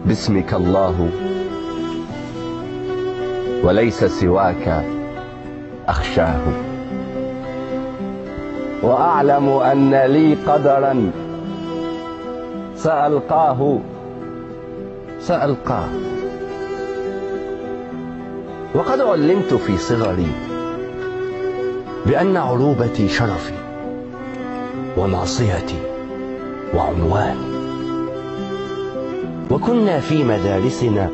باسمك الله وليس سواك أخشاه، وأعلم أن لي قدرا سألقاه. وقد علمت في صغري بأن عروبتي شرفي وناصيتي وعنواني، وكنا في مدارسنا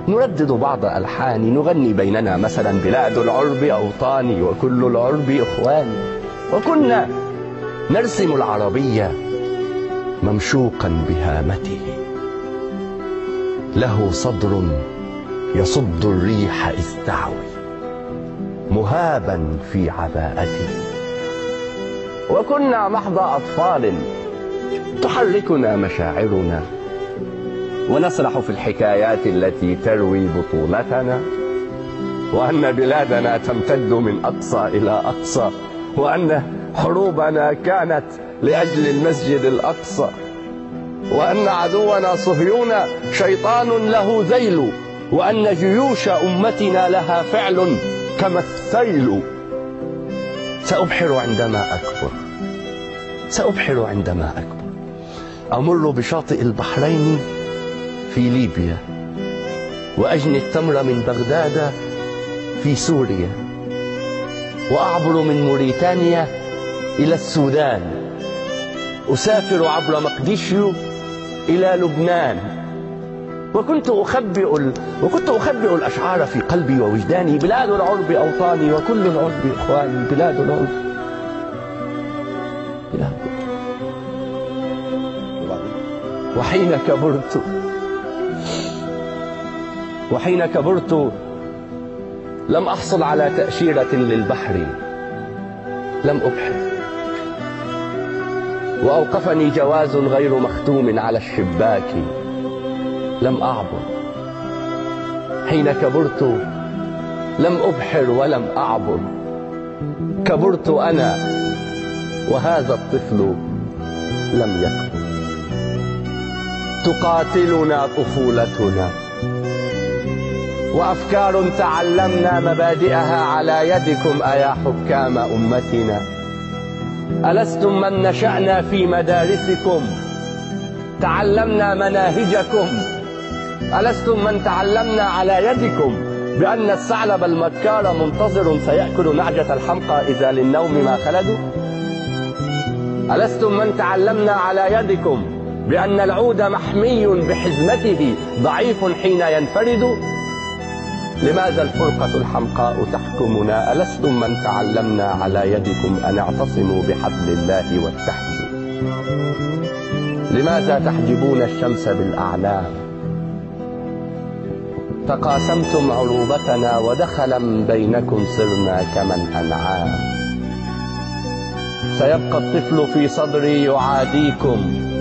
نردد بعض ألحان نغني بيننا مثلا بلاد العرب أوطاني وكل العرب إخواني، وكنا نرسم العربية ممشوقا بهامته، له صدر يصد الريح إذ تعوي مهابا في عباءته، وكنا محض أطفال تحركنا مشاعرنا ونسرح في الحكايات التي تروي بطولتنا، وأن بلادنا تمتد من أقصى إلى أقصى، وأن حروبنا كانت لأجل المسجد الأقصى، وأن عدونا صهيون شيطان له ذيل، وأن جيوش أمتنا لها فعل كما السيل. سأبحر عندما أكبر، أمر بشاطئ البحرين في ليبيا، وأجني التمر من بغداد في سوريا، وأعبر من موريتانيا إلى السودان، أسافر عبر مقديشيو إلى لبنان، وكنت أخبئ الأشعار في قلبي ووجداني: بلاد العرب أوطاني وكل العرب إخواني، بلاد العرب. وحين كبرت لم أحصل على تأشيرة للبحر، لم أبحر، وأوقفني جواز غير مختوم على الشباك، لم أعبر. حين كبرت لم أبحر ولم أعبر، كبرت أنا وهذا الطفل لم يكبر. تقاتلنا طفولتنا وأفكار تعلمنا مبادئها على يدكم أيا حكام أمتنا. ألستم من نشأنا في مدارسكم تعلمنا مناهجكم؟ ألستم من تعلمنا على يدكم بأن الثعلب المكار منتظر سيأكل نعجة الحمقى إذا للنوم ما خلدوا؟ ألستم من تعلمنا على يدكم بأن العود محمي بحزمته ضعيف حين ينفرد؟ لماذا الفرقة الحمقاء تحكمنا؟ ألستم من تعلمنا على يدكم أن اعتصموا بحبل الله واتحدوا؟ لماذا تحجبون الشمس بالأعلام؟ تقاسمتم عروبتنا ودخلا بينكم صرنا كمن أنعام. سيبقى الطفل في صدري يعاديكم.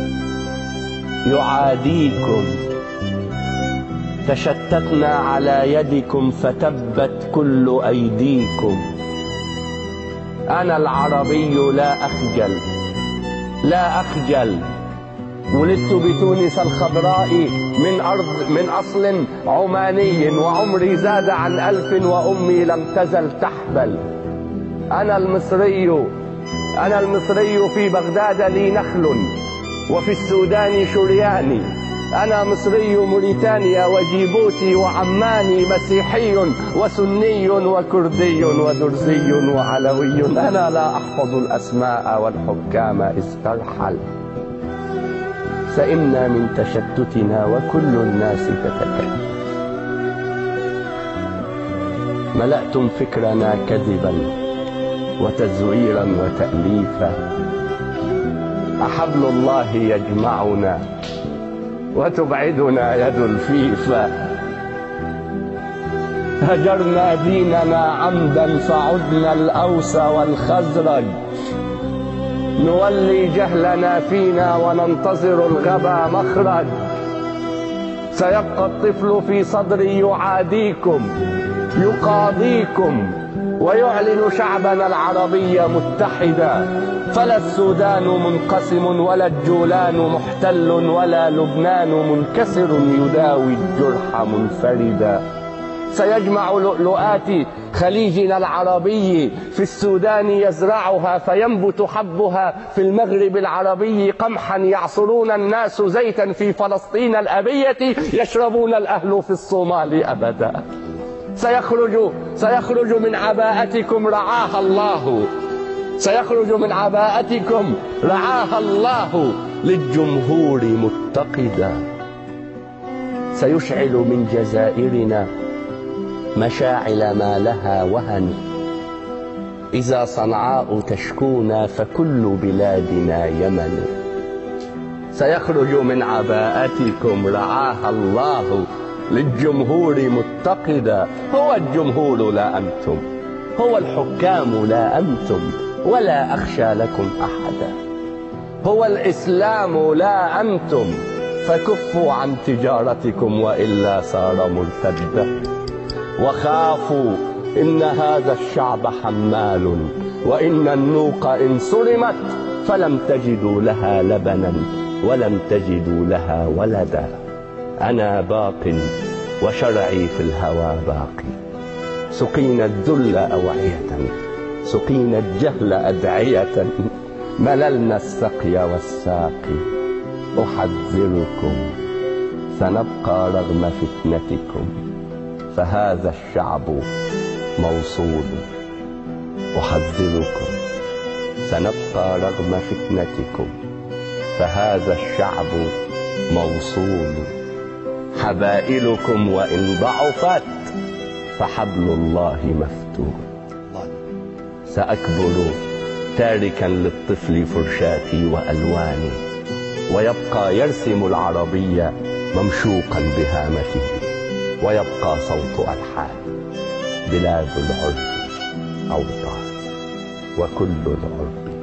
تشتتنا على يدكم فتبت كل أيديكم. أنا العربي لا أخجل. ولدت بتونس الخضراء من أصل عماني، وعمري زاد عن 1000 وأمي لم تزل تحبل. أنا المصري في بغداد لي نخل، وفي السودان شرياني. أنا مصري موريتانيا وجيبوتي وعماني، مسيحي وسني وكردي ودرزي وعلوي. أنا لا أحفظ الأسماء والحكام استرحل. سئمنا من تشتتنا وكل الناس تتكلم. ملأتم فكرنا كذبا وتزويرا وتأليفا. أحبل الله يجمعنا وتبعدنا يد الفيفا. هجرنا ديننا عمدا فعدنا الأوس والخزرج. نولي جهلنا فينا وننتظر الغبا مخرج. سيبقى الطفل في صدري يعاديكم، يقاضيكم، ويعلن شعبنا العربي متحدا. فلا السودان منقسم ولا الجولان محتل ولا لبنان منكسر يداوي الجرح منفردا. سيجمع لؤلؤات خليجنا العربي في السودان يزرعها فينبت حبها في المغرب العربي قمحا يعصرون الناس زيتا في فلسطين الأبية يشربون الأهل في الصومال أبدا. سيخرج من عباءتكم رعاها الله، سيخرج من عباءتكم رعاها الله للجمهور متقدا. سيشعل من جزائرنا مشاعل ما لها وهن. إذا صنعاء تشكونا فكل بلادنا يمن. سيخرج من عباءتكم رعاها الله للجمهور متقدا. هو الجمهور لا أنتم، هو الحكام لا أنتم، ولا أخشى لكم أحدا. هو الإسلام لا أنتم، فكفوا عن تجارتكم وإلا صار مرتدا. وخافوا إن هذا الشعب حمال، وإن النوق إن صرمت فلم تجدوا لها لبنا ولم تجدوا لها ولدا. أنا باق وشرعي في الهوى باقي. سقينا الذل أوعية، سقينا الجهل أدعية، مللنا السقي والساقي. أحذركم سنبقى رغم فتنتكم، فهذا الشعب موصول. أحذركم سنبقى رغم فتنتكم، فهذا الشعب موصول. حبائلكم وإن ضعفت فحبل الله مفتون. سأكبر تاركا للطفل فرشاتي وألواني، ويبقى يرسم العربية ممشوقا بهامته، ويبقى صوت ألحان. بلاد العرب أوطان، وكل العرب